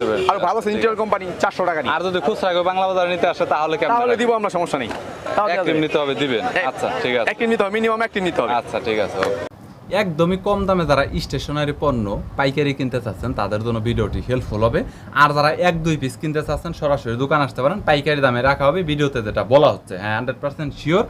আর ভালো central company 400 টাকা নিই। আর যদি খুচরা কেউ বাংলা বাজারে নিতে আসে তাহলে কেমন? তাহলে দিব আমরা, সমস্যা নেই। এক টিম নিতে হবে, দিবেন? আচ্ছা ঠিক আছে, এক টিম নিতে হবে, মিনিমাম এক টিম নিতে হবে। আচ্ছা ঠিক আছে। একদমই কম দামে যারা স্টেশনারি পণ্য পাইকারি কিনতে চাচ্ছেন তাদের জন্য ভিডিওটি হেল্পফুল হবে। আর যারা 1-2 পিস কিনতে চাচ্ছেন সরাসরি দোকান আসতে পারেন, পাইকারি দামে রাখা হবে ভিডিওতে যেটা বলা হচ্ছে। হ্যাঁ, 100% শিওর।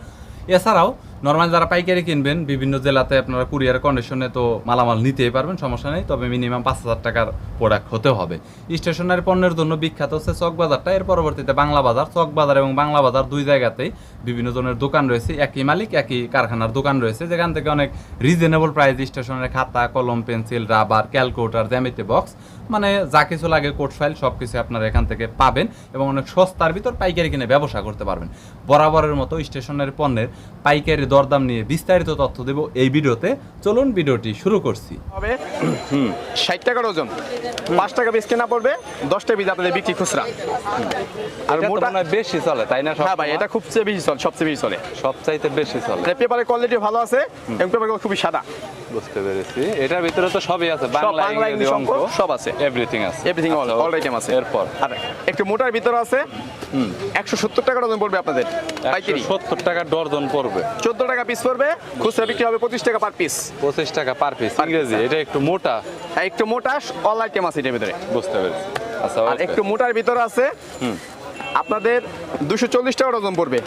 এছাড়াও নর্মাল যারা পাইকারি কিনবেন বিভিন্ন জেলাতে আপনারা কুরিয়ার কন্ডিশনে তো মালামাল নিতেই পারবেন, সমস্যা নেই। তবে মিনিমাম 5,000 টাকার প্রোডাক্ট হতে হবে। স্টেশনারি পণ্যের জন্য বিখ্যাত হচ্ছে চক বাজারটা, এর পরবর্তীতে বাংলা বাজার। চক বাজার এবং বাংলা বাজার দুই জায়গাতেই বিভিন্ন ধরনের দোকান রয়েছে, একই মালিক একই কারখানার দোকান রয়েছে, যেখান থেকে অনেক রিজনেবল প্রাইস স্টেশনারি খাতা, কলম, পেন্সিল, রাবার, ক্যালকুলেটর, জ্যামিতি বক্স, মানে যা কিছু লাগে কোড ফাইল সব কিছু আপনারা এখান থেকে পাবেন এবং অনেক সস্তার ভিতর পাইকারি কিনে ব্যবসা করতে পারবেন। বরাবরের মতো স্টেশনারি পণ্যের পাইকারি দরদাম নিয়ে বিস্তারিত তথ্য দেব এই ভিডিওতে। চলুন ভিডিওটি শুরু করছি। হবে 60 টাকা ডজন, 5 টাকা পিস কেনা পড়বে, 10 টাকা পিস আপনাদের বিক্রি খুচরা। আর মোটা বেশি চলে তাই না? হ্যাঁ ভাই, এটা খুবচেয়ে বেশি চলে, সবচেয়ে বেশি চলে, সবচাইতে বেশি চলে। পেপারের কোয়ালিটি ভালো আছে এবং পেপারগুলো খুবই সাদা। বুঝতে পেরেছি। এটার ভিতরে তো সবই আছে, বাংলা ইংরেজি অঙ্ক সব আছে, এভরিথিং আছে, এভরিথিং অল আইটেম আছে। এরপর আর একটু মোটার ভিতরে আছে 170 টাকা ডজন পড়বে আপনাদের পাইকারি। 70 টাকা ডজন পড়বে, 14 টাকা পিস পড়বে, খুচরা বিক্রি হবে 25 টাকা পার পিস। 25 টাকা পার পিস ইংরেজি। এটা একটু মোটা, একটু মোটা অল আইটেম আছে এটার ভিতরে। বুঝতে পেরেছি। আচ্ছা, আর একটু মোটার ভিতরে আছে আপনাদের 240 টাকা ডজন পড়বে,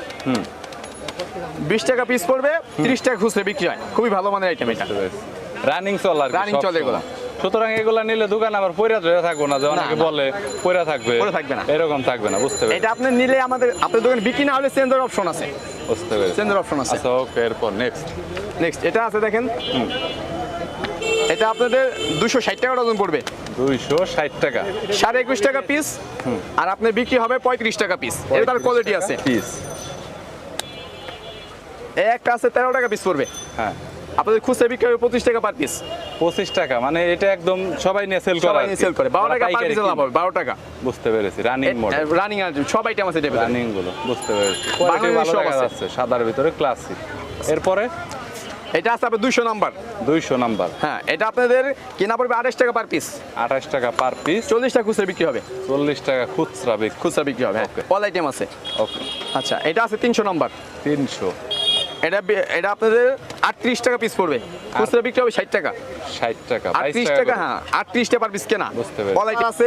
20 টাকা পিস পড়বে, 30 টাকা খুচরা বিক্রি হয়। খুবই ভালো মানের আইটেম এটা, রানিং চলে আর রানিং চলে এগুলো। সুতরাং এগুলা নিলে দোকান আবার পয়রা ধরে থাকবো না, যে অনেকে বলে পয়রা থাকবে, পরে থাকবে না, এরকম থাকবে না। বুঝতে পেরেছি। এটা আপনি নিলে আপনাদের দোকানে বিক্রি না হলে চেঞ্জের অপশন আছে, বুঝতে পেরেছি, চেঞ্জের অপশন আছে। আচ্ছা ওকে, এরপর নেক্সট এটা আছে দেখেন, এটা আপনাদের 260 টাকা ডজন পড়বে, 260 টাকা, 21.5 টাকা পিস, আর আপনার বিক্রি হবে 35 টাকা পিস। এটা তার কোয়ালিটি আছে পিস। একটা আছে 13 টাকা পিস পড়বে, হ্যাঁ, আপনাদের খুচরা বিক্রি হবে 25 টাকা পার পিস। 25 টাকা, মানে এটা একদম সবাই নিয়ে সেল করে, সবাই সেল করে, 12 টাকা পার পিস লাভ হবে, 12 টাকা। বুঝতে পেরেছি। রানিং মডেল, রানিং আর সব আইটেম আছে এটা, রানিং গুলো। বুঝতে পেরেছি। কোয়ালিটি ভালো দেখা যাচ্ছে, সাদার ভিতরে ক্লাসিক। এরপরে এটা আছে আপনাদের 200 নাম্বার, 200 নাম্বার। হ্যাঁ, এটা আপনাদের কেনা পড়বে 28 টাকা পার পিস, 28 টাকা পার পিস, 40 টাকা খুচরা বিক্রি হবে, 40 টাকা খুচরা বিক্রি। খুচরা বিক্রি হবে। অল আইটেম আছে। ওকে, আচ্ছা, এটা আছে 300 নাম্বার, 300। এটা আপনাদের 38 টাকা পিস পড়বে, খুচরা বিক্রি হবে 60 টাকা, 60 টাকা, 38 টাকা। হ্যাঁ, 38 টাকা পার পিস কেনা। বুঝতে পেরেছি। অল আইটেম আছে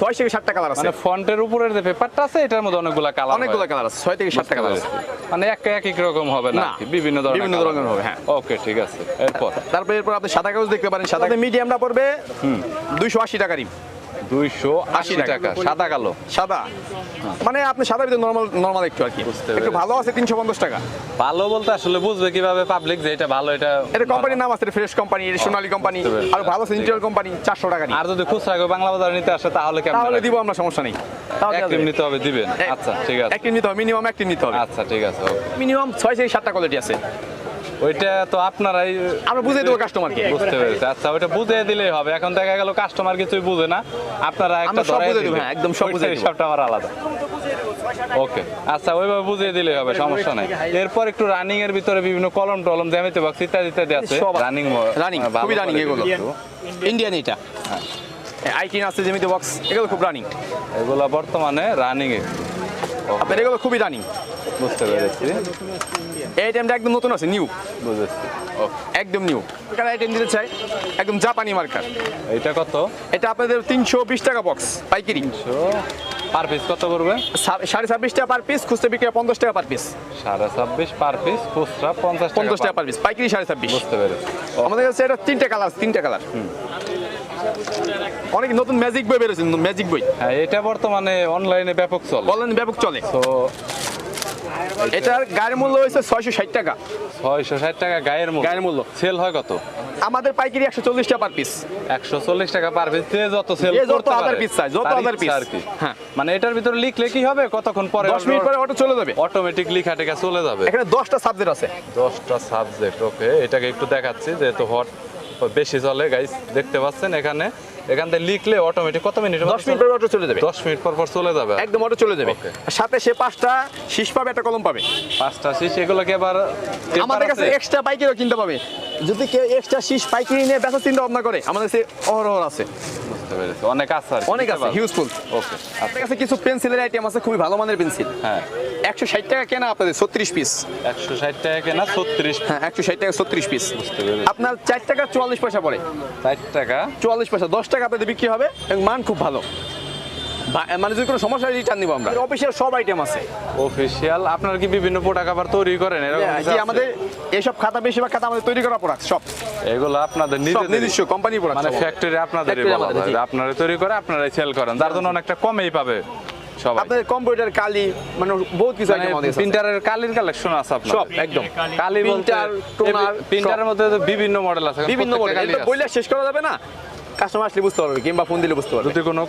6 থেকে 7 টাকা কালার আছে, মানে ফন্টের উপরের যে পেপারটা আছে এটার মধ্যে অনেকগুলা কালার, অনেকগুলো কালার আছে, 6 থেকে 7 টাকা কালার আছে। মানে এক রকম হবে না, বিভিন্ন ধরনের হবে। হ্যাঁ, ওকে, ঠিক আছে। এরপর এরপর আপনি সাদা কাগজ দেখতে পারেন, সাদা মিডিয়ামটা পড়বে 280 টাকা রিম, 280 টাকা, সাদা কালো। সাদা মানে আপনি সাদা ভিতরে নরমাল একটু আর কি, একটু ভালো আছে 350 টাকা। ভালো বলতে আসলে বুঝবে কিভাবে পাবলিক যে এটা ভালো? এটা কোম্পানির নাম আছে, ফ্রেশ কোম্পানি, সোনালী কোম্পানি, আর ভালো সেন্ট্রাল কোম্পানি, 400 টাকা নিই। আর যদি খুচরা কেউ বাংলা বাজারে নিতে আসে তাহলে কেমন? তাহলে দিব আমরা, সমস্যা নেই। এক টিম নিতে হবে, দিবেন? আচ্ছা ঠিক আছে, এক টিম নিতে হবে, মিনিমাম এক টিম নিতে হবে। আচ্ছা ঠিক আছে। মিনিমাম 6 থেকে 7টা কোয়ালিটি আছে, ওইটা তো আপনারাই আমরা বুঝিয়ে দেবো কাস্টমারকে। বুঝতে পেরেছি। আচ্ছা, ওইটা বুঝিয়ে দিলেই হবে। এখন দেখা গেল কাস্টমার কিছুই বুঝে না, আপনারা একটা সব ধরে বুঝিয়ে দেবো। হ্যাঁ, একদম সব বুঝিয়ে দেবো, হিসাবটা আমার আলাদা। ওকে, আচ্ছা, ওইভাবে বুঝিয়ে দিলেই হবে, সমস্যা নাই। এরপর একটু রানিং এর ভিতরে বিভিন্ন কলম টলম, জ্যামিতি বক্স ইত্যাদি আছে। রানিং খুবই রানিং এগুলো, ইন্ডিয়ান এটা। হ্যাঁ, আইকিন আছে, জ্যামিতি বক্স, এগুলো খুব রানিং, এগুলো বর্তমানে রানিং এ। আপনার এগুলো খুবই রানিং। বুঝতে পেরেছি। এই আইটেমটা একদম নতুন আছে, নিউ, বুঝেছি। একদম নিউ। কার আইটেম দিতে চাই, একদম জাপানি মার্কার। এটা কত? এটা আপনাদের 320 টাকা বক্স পাইকারি। 300 পার পিস কত করবে? 26.5 টাকা পার পিস, খুচরা বিক্রি 50 টাকা পার পিস। 26.5 পার পিস, খুচরা 50 টাকা পার পিস, পাইকারি 26.5। বুঝতে পেরেছি। আমাদের কাছে এটা 3টা কালার, 3টা কালার। অনেক নতুন ম্যাজিক বই বেরোছে, ম্যাজিক বই। হ্যাঁ, এটা বর্তমানে অনলাইনে ব্যাপক চলে, অনলাইনে ব্যাপক চলে। তো এটার গায়ের মূল্য হয়েছে 660 টাকা। 660 টাকা গায়ের মূল্য। সেল হয় কত? আমাদের পাইকারি 140 টাকা পার পিস, 140 টাকা পার পিস। যত সেল যত হাজার পিস চাই, যত হাজার পিস আর কি। হ্যাঁ, মানে এটার ভিতরে লিখলে কি হবে, কতক্ষণ পরে 10 মিনিট পরে অটো চলে যাবে, অটোমেটিক লেখা টেকা চলে যাবে। এখানে 10টা সাবজেক্ট আছে, 10টা সাবজেক্ট। ওকে, এটাকে একটু দেখাচ্ছি, যেহেতু হট বেশি চলে গাইস, দেখতে পাচ্ছেন এখান থেকে লিখলে অটোমেটিক কত মিনিট? 10 মিনিট পরে অটো চলে যাবে, 10 মিনিট পর চলে যাবে, একদম অটো চলে যাবে। সাথে সে 5টা শীষ পাবে, একটা কলম পাবে। 5টা শীষ। এগুলো কি আবার আমাদের কাছে এক্সট্রা পাইকারিও কিনতে পাবে, যদি কেউ এক্সট্রা শীষ পাইকারি নিয়ে বেচার চিন্তা ভাবনা করে আমাদের কাছে অহরহ আছে, বুঝতে পেরেছি, অনেক আছে আর কি, অনেক আছে, হিউজফুল। ওকে আপনার কাছে কিছু পেন্সিলের আইটেম আছে, খুবই ভালো মানের পেন্সিল। হ্যাঁ 160 টাকা কেনা আপনাদের 36 পিস। 160 টাকা কেনা 36 হ্যাঁ 160 টাকা 36 পিস। বুঝতে পেরেছি। আপনার 4 টাকা 44 পয়সা পড়ে। 4 টাকা 44 পয়সা, 10 টাকা আপনাদের বিক্রি হবে এবং মান খুব ভালো। মানে যদি কোনো সমস্যা হয় রিটার্ন নিব আমরা। অফিসিয়াল সব আইটেম আছে। অফিশিয়াল। আপনার কি বিভিন্ন প্রোডাক্ট আবার তৈরি করেন এরকম কিছু জি, আছে? আমাদের এইসব খাতা, বেশিরভাগ খাতা আমাদের তৈরি করা প্রোডাক্ট সব। এগুলো আপনাদের সব নিজেদের নিজস্ব কোম্পানি প্রোডাক্ট। মানে ফ্যাক্টরি আপনাদেরই Factory বলা আমাদের, যায়, জি। আপনারা তৈরি করে আপনারাই সেল করেন, যার জন্য অনেকটা কমেই পাবে সবাই। আপনাদের কম্পিউটার কালি মানে বহুত কিছু আইটেম আমাদের আছে। প্রিন্টারের কালির কালেকশন আছে আপনাদের? সব একদম। কালি বলতে Printer, toner, প্রিন্টারের মধ্যে তো বিভিন্ন মডেল আছে, বিভিন্ন মডেল। প্রত্যেকটা এটা কালি বইলে শেষ করা যাবে না, কাস্টমার আসলে বুঝতে পারবে কিংবা ফোন দিলে বুঝতে পারবে। যদি কোনো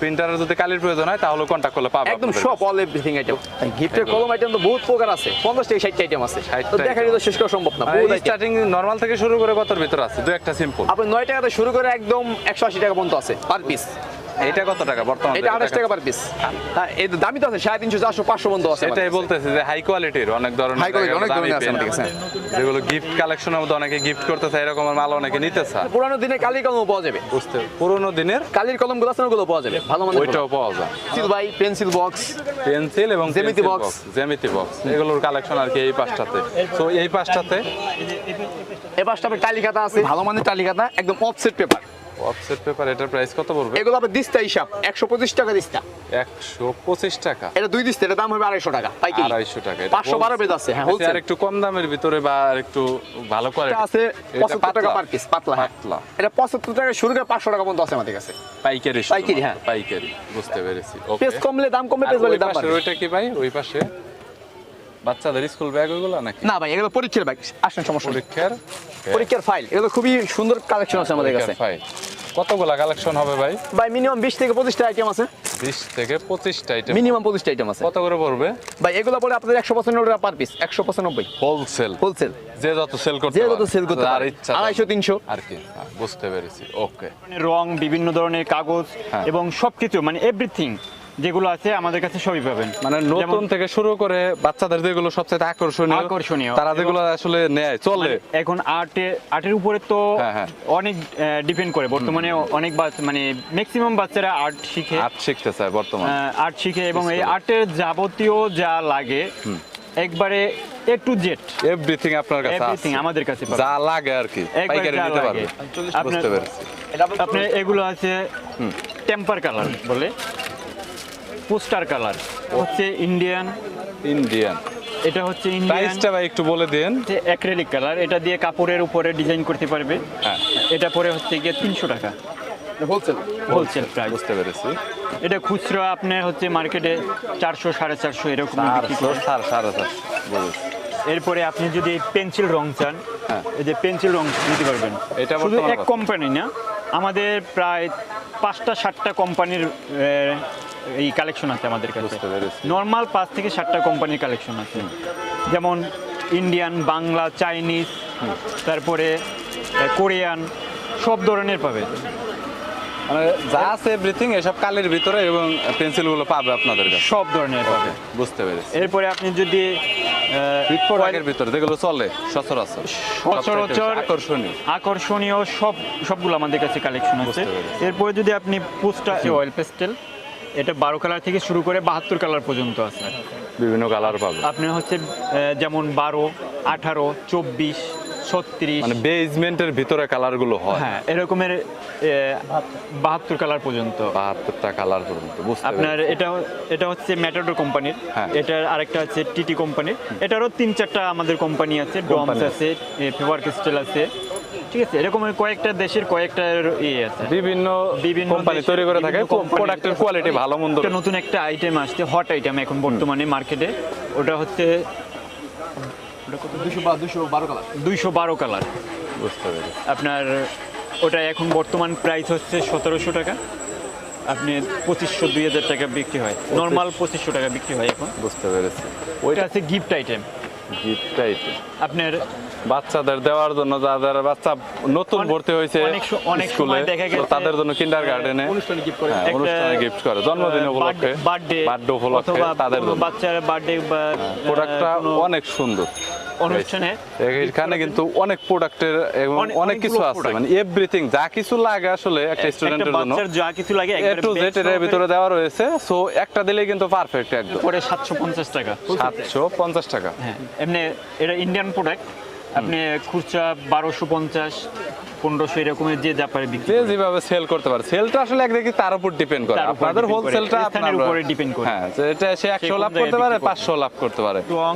প্রিন্টারের যদি কালির প্রয়োজন হয় তাহলে কন্টাক্ট করলে পাবে একদম আপনাদের সব কাছে। All everything item. গিফটের কলম আইটেম তো বহুত প্রকার আছে, 50 থেকে 60 আইটেম আছে। 60 তো দেখা item। তো শেষ করা সম্ভব না। বহুত item। স্টার্টিং নরমাল থেকে শুরু করে কতর ভিতর আছে? দু একটা সিম্পল। আপনি 9 টাকা থেকে শুরু করে একদম 180 টাকা পর্যন্ত আছে পার পিস। এটা কত টাকা বর্তমানে? এটা 28 টাকা পার পিস। এই দামি তো আছে 350, 400, 500 পর্যন্ত আছে। এটাই বলতেছে যে হাই কোয়ালিটির অনেক ধরনের High quality, জায়গা, অনেক দামি ধরনের আছে pen, আমাদের কাছে। যেগুলো গিফট কালেকশনের মধ্যে অনেকে গিফট করতে চায়, এরকম মাল অনেকে নিতে চায়। পুরানো দিনে কালির কলম পাওয়া যাবে। বুঝতে পুরোনো দিনের কালির কলমগুলো আছে ওগুলো পাওয়া যাবে ভালো মানের। ওইটাও পাওয়া যায়। পেন্সিল ভাই, পেন্সিল বক্স, পেন্সিল এবং Geometry box। জ্যামিতি বক্স, এগুলোর কালেকশন আর কি এই পাঁচটাতে। তো এই পাঁচটাতে এই পাশটা আপনার টালি খাতা আছে, ভালো মানের টালি খাতা, একদম অফসেট পেপার। অফসেট পেপার, এটার প্রাইস কত পড়বে? এগুলো আপনার দিস্তা হিসাব 125 টাকা দিস্তা। 125 টাকা। এটা 2 দিস্তা, এটা দাম হবে 250 টাকা পাইকারি। 250 টাকা। 512 পেজ আছে। হ্যাঁ হোলসেল। হোলসেল আর একটু কম দামের ভিতরে বা আর একটু ভালো কোয়ালিটি আছে 75 টাকা পার পিস, পাতলা। হ্যাঁ পাতলা। এটা 75 টাকা শুরু করে 500 টাকা পর্যন্ত আছে আমাদের কাছে। পাইকারি পাইকারি, হ্যাঁ। পাইকারি, বুঝতে পেরেছি। ওকে। পেজ কমলে দাম কমবে, পেজ বাড়লে দাম বাড়বে। ওইটা কি ভাই? ওই পাশে বাচ্চাদের স্কুল ব্যাগ ওইগুলো নাকি? না ভাই, এগুলো পরীক্ষার ব্যাগ। আসেন, সমস্যা নেই। পরীক্ষার পরীক্ষার ফাইল, এগুলো খুবই সুন্দর কালেকশন আছে আমাদের কাছে। ফাইল। কতগুলা কালেকশন হবে ভাই? ভাই মিনিমাম 20 থেকে 25টা আইটেম আছে। 20 থেকে 25টা আইটেম। মিনিমাম 25টা আইটেম আছে। কত করে পড়বে ভাই এগুলো পড়ে আপনাদের 195 টাকা পার পিস। 195 হোলসেল। হোলসেল। যে যত সেল করতে যে পারে, কত সেল করতে যার পারে, ইচ্ছা 250, 300। আর কি। বুঝতে পেরেছি। ওকে। রং, বিভিন্ন ধরনের কাগজ হ্যাঁ। এবং সবকিছু মানে এভরিথিং যেগুলো আছে আমাদের কাছে সবই পাবেন। মানে নতুন যেমন থেকে শুরু করে বাচ্চাদের যেগুলো সবচেয়ে আকর্ষণীয়। তারা যেগুলো আসলে নেয় চলে। মানে এখন আর্টের উপরে তো হ্যাঁ, হ্যাঁ। অনেক ডিপেন্ড করে। বর্তমানে অনেক মানে ম্যাক্সিমাম বাচ্চারা আর্ট শিখে, আর্ট শিখতে চায় বর্তমানে। আর্ট শিখে এবং এই আর্টের যাবতীয় যা লাগে একবারে A to Z এভরিথিং আপনার কাছে এভরিথিং আছে। আমাদের কাছে যা লাগে আর কি একবারে পাইকারি যা নিতে লাগে। পারবে। আপনার বুঝতে পেরেছি। আপনার এগুলো আছে টেম্পার কালার বলে, পোস্টার কালার হচ্ছে ইন্ডিয়ান, এটা হচ্ছে ইন্ডিয়ান। প্রাইসটা ভাই একটু বলে দেন। অ্যাক্রিলিক কালার, এটা দিয়ে কাপড়ের উপরে ডিজাইন করতে পারবে। হ্যাঁ। এটা পরে হচ্ছে গিয়ে 300 টাকা হোলসেল। Wholesale price. বুঝতে পেরেছি। এটা খুচরা আপনার হচ্ছে মার্কেটে 400, 450 এরকম বিক্রি করে। 450 বলুন। এরপরে আপনি যদি পেন্সিল রং চান, হ্যাঁ। এই যে পেন্সিল রং নিতে পারবেন। এটা শুধু বর্তমানে এক কত? কোম্পানি না, আমাদের প্রায় 5টা 7টা কোম্পানির এই কালেকশন আছে আমাদের কাছে। বুঝতে পেরেছি। নর্মাল 5 থেকে 7টা কোম্পানির কালেকশন আছে, যেমন ইন্ডিয়ান, বাংলা, চাইনিজ, তারপরে কোরিয়ান, সব ধরনের পাবে। মানে যা আছে এভরিথিং এসব কালির ভিতরে এবং পেন্সিলগুলো পাবে আপনাদের কাছে। সব ধরনের পাবে। বুঝতে পেরেছি। এরপরে আপনি যদি প্রোডাক্টের ভিতরে যেগুলো চলে সচরাচর সচরাচর আকর্ষণীয় আকর্ষণীয় সবগুলো আমাদের কাছে কালেকশন আছে। বুঝতে পেরেছি। এরপরে যদি আপনি পোস্টার অয়েল পেস্টেল, এটা 12 কালার থেকে শুরু করে 72 কালার পর্যন্ত আছে। বিভিন্ন কালার পাবে। আপনার হচ্ছে যেমন 12, 18, 24, 36, মানে বেজমেন্টের ভিতরে কালারগুলো হয়। হ্যাঁ এরকমের 72 কালার পর্যন্ত। 72টা কালার পর্যন্ত। বুঝতে আপনার পেরেছি। এটা হচ্ছে ম্যাটাডোর কোম্পানির, হ্যাঁ। এটার আরেকটা আছে টিটি কোম্পানির, এটারও 3-4টা আমাদের কোম্পানি আছে, ডমস আছে, ফেভার ক্রিস্টাল আছে, ঠিক আছে। এরকমের কয়েকটা দেশের কয়েকটা ইয়ে আছে, বিভিন্ন বিভিন্ন কোম্পানি দেশের তৈরি করে থাকে। বিভিন্ন কোম্পানির প্রোডাক্টের কোয়ালিটি ভালো মন্দ। একটা নতুন একটা আইটেম আসছে, হট আইটেম এখন বর্তমানে মার্কেটে, ওটা হচ্ছে 212 কালার। 212 কালার। বুঝতে পেরেছি। আপনার ওটা এখন বর্তমান প্রাইস হচ্ছে 1700 টাকা, আপনি 2500, 2000 টাকা বিক্রি হয়। নর্মাল 2500 টাকা বিক্রি হয় এখন। বুঝতে পেরেছি। ওইটা আছে গিফট আইটেম, গিফট আইটেম আপনার বাচ্চাদের দেওয়ার জন্য, যাদের বাচ্চা নতুন ভর্তি হয়েছে অনেক স্কুলে, সময় দেখা গেছে তাদের জন্য কিন্ডারগার্টেনে অনুষ্ঠানে গিফট করে। একটা অনুষ্ঠানে গিফট করে, জন্মদিন উপলক্ষে, বার্থডে বার্থডে উপলক্ষে অথবা তাদের কোনো জন্য বাচ্চার বার্থডে বা প্রোডাক্টটা কোনো অনেক সুন্দর। অনুষ্ঠানে এখানে কিন্তু অনেক প্রোডাক্টের এবং অনেক কিছু অনেকগুলো আছে, product। মানে এভরিথিং যা কিছু লাগে আসলে একটা স্টুডেন্টের জন্য বাচ্চার যা কিছু লাগে এ টু জেড এর ভিতরে দেওয়া রয়েছে। সো একটা দিলেই কিন্তু পারফেক্ট একদম। পরে 750 টাকা। 750 টাকা। হ্যাঁ, এমনি এটা ইন্ডিয়ান প্রোডাক্ট, আপনি খুচরা 1250 1500 এরকমের যে যা পারে বিক্রি যে করে। যেভাবে সেল করতে পারে, সেলটা আসলে একদিকে তার উপর ডিপেন্ড করে, তার উপর আপনাদের depend করে, হোলসেলটা স্থানের উপরে depend করে। হ্যাঁ, তো এটা সে 100 কোন লাভ জায়গায় করতে পারে, বিক্রি করবে। 500 লাভ করতে পারে। রং,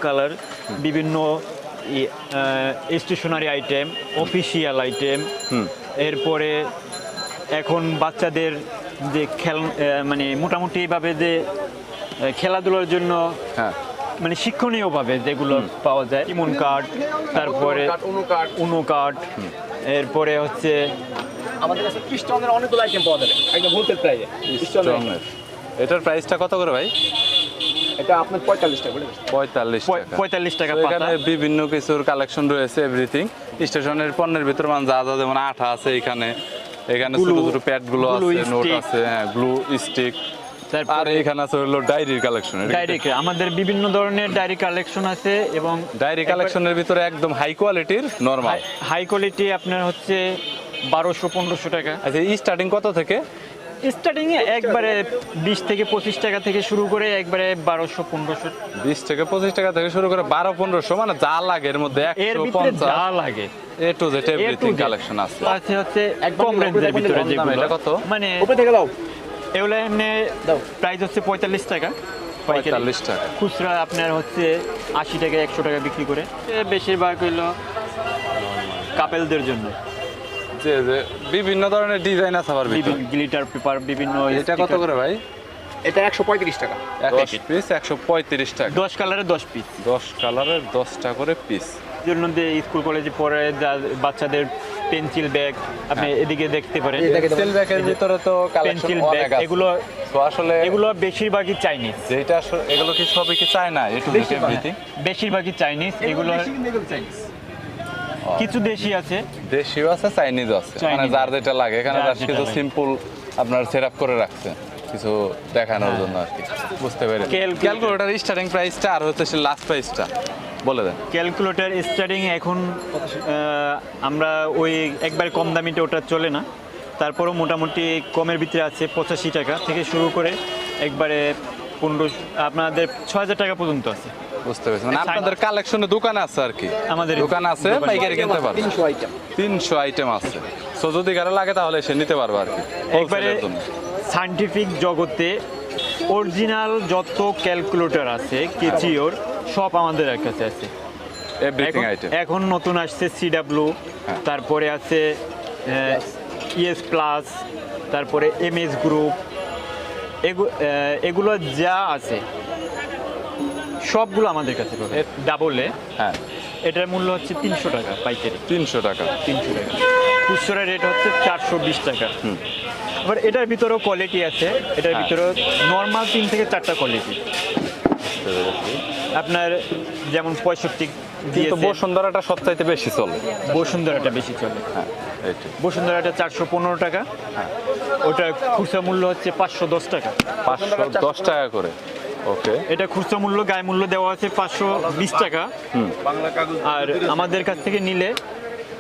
কালার, বিভিন্ন স্টেশনারি আইটেম, অফিসিয়াল আইটেম, এরপরে এখন বাচ্চাদের যে মানে মোটামুটি ভাবে যে খেলাধুলার জন্য হ্যাঁ, মানে শিক্ষণীয় ভাবে যেগুলো পাওয়া যায়, ইমন কার্ড, তারপরে উনো কার্ড, এরপরে হচ্ছে আমাদের কাছে পিস্টনের অনেকগুলো আইটেম পাওয়া যাবে একদম হোলসেল প্রাইসে। স্ট্রংয়ের। এটার প্রাইসটা কত করে ভাই? এটা আপনার 45 টাকা বলে 45 টাকা। 45 টাকা তো পাতা। এখানে বিভিন্ন কিছুর কালেকশন রয়েছে, এভরিথিং স্টেশনের পণ্যের ভিতর মানে যা যা, যেমন আঠা আছে এখানে ছোট Glue, ছোট প্যাড গুলো glue আছে, নোট stick। আছে, হ্যাঁ, গ্লু স্টিক। আর তারপরে এখানে আছে হলো ডায়েরির কালেকশন। ডায়েরি, আমাদের বিভিন্ন ধরনের ডায়েরি কালেকশন আছে এবং ডায়েরি কালেকশনের ভিতরে একদম হাই কোয়ালিটির নরমাল। হাই কোয়ালিটি আপনার হচ্ছে 1200-1500 টাকা। আচ্ছা, স্টার্টিং কত থেকে? স্টার্টিং এ একবারে 20 থেকে 25 টাকা থেকে শুরু করে একবারে 1200-1500 20 থেকে 25 টাকা থেকে শুরু করে 1200-1500, মানে যা লাগে এর মধ্যে এর ভিতরে যা 150 লাগে A to Z everything A to Z। Collection আছে। আছে হচ্ছে কম রেঞ্জের ভিতরে কম দামে, যেগুলো, এটা কত? মানে উপরে থেকে দাও। এগুলো এমনি প্রাইস হচ্ছে 45 টাকা পাইকারি। 45 টাকা। খুচরা আপনার হচ্ছে 80 টাকা 100 টাকা বিক্রি করে। বেশিরভাগ হইলো কাপেলদের জন্য, যে যে বিভিন্ন ধরনের ডিজাইন আছে আবার ভিতরে। বিভিন্ন গ্লিটার পেপার, বিভিন্ন এটা কত করে ভাই? এটা 135 টাকা। 10 পিস 135 টাকা। 10 কালারে 10 পিস। 10 কালারের 10টা করে পিস। জন্য যে স্কুল কলেজে পড়ে বাচ্চাদের পেন্সিল ব্যাগ আপনি এদিকে দেখতে পারেন, পেন্সিল ব্যাগের ভিতরে তো কালেকশন পেন্সিল ব্যাগ অনেক আছে। এগুলো তো আসলে এগুলো বেশিরভাগই চাইনিজ, যেটা আসলে এগুলো কি সবই কি চায় না? একটু দেখে এভরিথিং। বেশিরভাগই চাইনিজ। এগুলো কিছু দেশি আছে, দেশিও আছে, চাইনিজ আছে, মানে Chinese যার যেটা লাগে। এখানে যার জাস্ট যেটা কিছু লাগে। সিম্পল আপনার সেটআপ করে রাখছে কিছু দেখানোর জন্য আর কি, বুঝতে পেরেছি। ক্যালকুলেটর স্টার্টিং প্রাইসটা আর হচ্ছে লাস্ট প্রাইসটা বলে দেন। ক্যালকুলেটর স্টার্টিং এখন আমরা ওই একবারে কম দামিটা ওটা চলে না, তারপরেও মোটামুটি কমের ভিতরে আছে 85 টাকা থেকে শুরু করে একবারে 15 আপনাদের 6000 টাকা পর্যন্ত আছে। বুঝতে পেরেছি, মানে আপনাদের কালেকশনে দোকানে আছে আর কি। আমাদের দোকান আছে, দোকানে। পাইকারি কিনতে পারবে। 300 আইটেম। 300 আইটেম আছে। সো যদি কারো লাগে তাহলে সে নিতে পারবে আর কি, একবারে হোলসেলের জন্য। সায়েন্টিফিক জগতে অরিজিনাল যত ক্যালকুলেটর আছে কেচিওর সব আমাদের কাছে আছে। Everything item. এখন নতুন আসছে CW, হ্যাঁ। তারপরে আছে ES প্লাস, তারপরে MS গ্রুপ, এগুলো যা আছে সবগুলো আমাদের কাছে পাবে। ডাবলে হ্যাঁ, এটার মূল্য হচ্ছে 300 টাকা পাইকারি, 300 টাকা। 300 টাকা। খুচরা রেট হচ্ছে 420 টাকা। আবার এটার ভিতরেও কোয়ালিটি আছে, এটার হ্যাঁ। ভিতরেও নর্মাল 3 থেকে 4টা কোয়ালিটি। বুঝতে পেরেছি। আপনার যেমন 65 কিন্তু দিয়েছে, বসুন্ধরাটা সবচাইতে বেশি চলে। বসুন্ধরাটা বেশি চলে। হ্যাঁ, এইটাই। বসুন্ধরাটা 415 টাকা, ওটা খুচরা মূল্য হচ্ছে 510 টাকা। 510 টাকা করে। ওকে। এটা খুচরা মূল্য, গায়ে মূল্য দেওয়া আছে 520 টাকা। আর আমাদের কাছ থেকে নিলে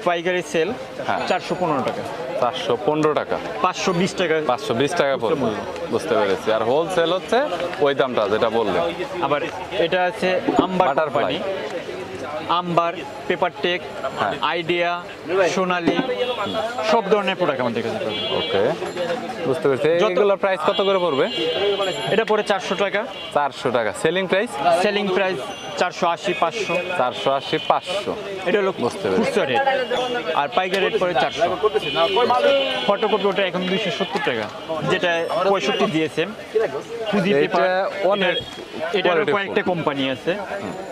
পাইকারি সেল হ্যাঁ। 415 টাকা, 415 টাকা। 520 টাকা। 520 টাকা পড়বে। মূল্য। বুঝতে পেরেছি। আর হোলসেল হচ্ছে ওই দামটা যেটা বললেন। আবার এটা আছে Ambar Butterfly। Company, Ambar, paper tech, হ্যাঁ। আইডিয়া, সোনালি, সব ধরনের প্রোডাক্ট আমাদের কাছে পাবেন। ওকে, বুঝতে পেরেছি। যত- এগুলোর প্রাইস কত করে পড়বে? এটা পরে 400 টাকা, 400 টাকা। Selling price? Selling price 480, 500। 480, 500। এটা হলো বুঝতে পেরেছি। খুচরা রেট, আর পাইকারি রেট পরে 400। ফটোকপি ওটা এখন 270 টাকা, যেটা 65 দিয়েছে। ফুজি এইটা পেপার, অনেক এটারও quality কয়েকটা full। কোম্পানি আছে,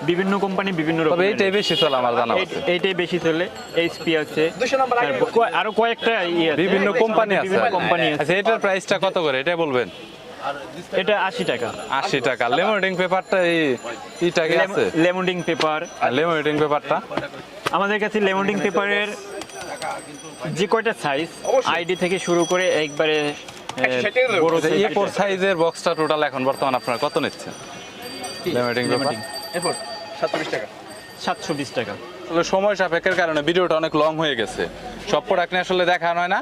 বিভিন্ন কোম্পানি বিভিন্ন তবে রকম। এইটাই বেশি চলে আমার জানা আছে। এইটাই বেশি চলে। HP আছে, 200 নাম্বার আগে তারপর আরো কয়েকটা ইয়ে আছে, বিভিন্ন কোম্পানি আছে। বিভিন্ন কোম্পানি আছে। আচ্ছা, এটার প্রাইসটা কত করে এটা বলবেন? এটা 80 টাকা। 80 টাকা। লেমনিং পেপারটা এইটা কি আছে? লেমন্ডিং পেপার লেমনিং পেপারটা আমাদের কাছে, লেমন্ডিং পেপারের যে কয়টা সাইজ, আইডি থেকে শুরু করে একবারে বড় size A4 সাইজের বক্সটা টোটাল এখন বর্তমান আপনারা কত নিচ্ছেন? লেমনিং পেপার এরপর 720 টাকা। 720 টাকা। আসলে সময় সাপেক্ষের কারণে ভিডিওটা অনেক লং হয়ে গেছে, সব প্রোডাক্ট নিয়ে আসলে দেখানো হয় না।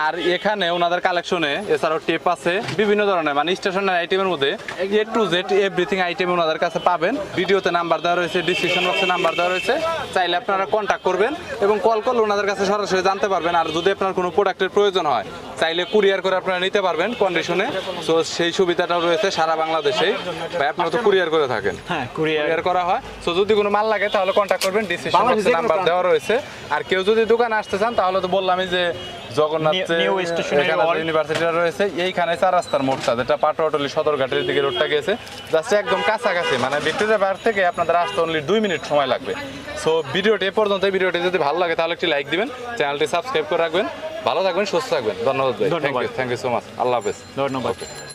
আর এখানে ওনাদের কালেকশনে এছাড়াও টেপ আছে বিভিন্ন ধরনের, মানে স্টেশনারি আইটেমের মধ্যে A to Z everything item ওনাদের কাছে পাবেন। ভিডিওতে নাম্বার দেওয়া রয়েছে, ডিসক্রিপশন বক্সে নাম্বার দেওয়া রয়েছে, চাইলে আপনারা কন্ট্যাক্ট করবেন এবং কল করলে ওনাদের কাছে সরাসরি জানতে পারবেন। আর যদি আপনার কোনো প্রোডাক্টের প্রয়োজন হয় চাইলে কুরিয়ার করে আপনারা নিতে পারবেন কন্ডিশনে। সো সেই সুবিধাটাও রয়েছে সারা বাংলাদেশেই। ভাই আপনারা তো কুরিয়ার করে থাকেন? হ্যাঁ, কুরিয়ার কুরিয়ার করা হয়। সো যদি কোনো মাল লাগে তাহলে কন্ট্যাক্ট করবেন, ডিসক্রিপশন বক্সে নাম্বার দেওয়া রয়েছে। আর কেউ যদি দোকানে আসতে চান তাহলে তো বললামই যে জগন্নাথ নিউ স্টেশনারি ইউনিভার্সিটিটা রয়েছে এইখানে 4 রাস্তার মোড়টা, যেটা পাটোয়াটলি সদরঘাটের দিকে রোডটা গেছে, জাস্ট একদম কাছাকাছি, মানে ভিক্টোরিয়া পার্ক থেকে আপনাদের আসতে অনলি 2 মিনিট সময় লাগবে। সো ভিডিওটি এ পর্যন্ত। ভিডিওটি যদি ভালো লাগে তাহলে একটি লাইক দিবেন, চ্যানেলটি সাবস্ক্রাইব করে রাখবেন। ভালো থাকবেন, সুস্থ থাকবেন। ধন্যবাদ ভাই, থ্যাংক ইউ সো মাচ। আল্লাহ হাফেজ। ধন্যবাদ।